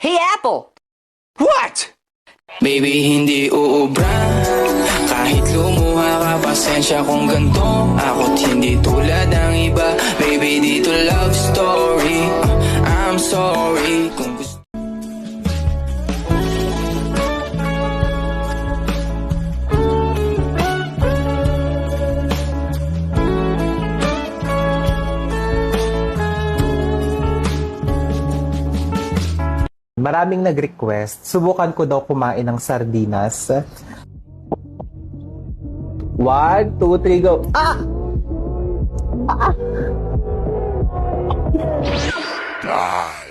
Hey, Apple! What? Baby, hindi uubra. Kahit lumuha ka, pasensya kung ganto. Ako't hindi tulad ng iba. Baby, dito love story. I'm sorry kung gusto. Maraming nag-request, subukan ko daw kumain ng sardinas. 1, 2, 3, go! Ah! Ah!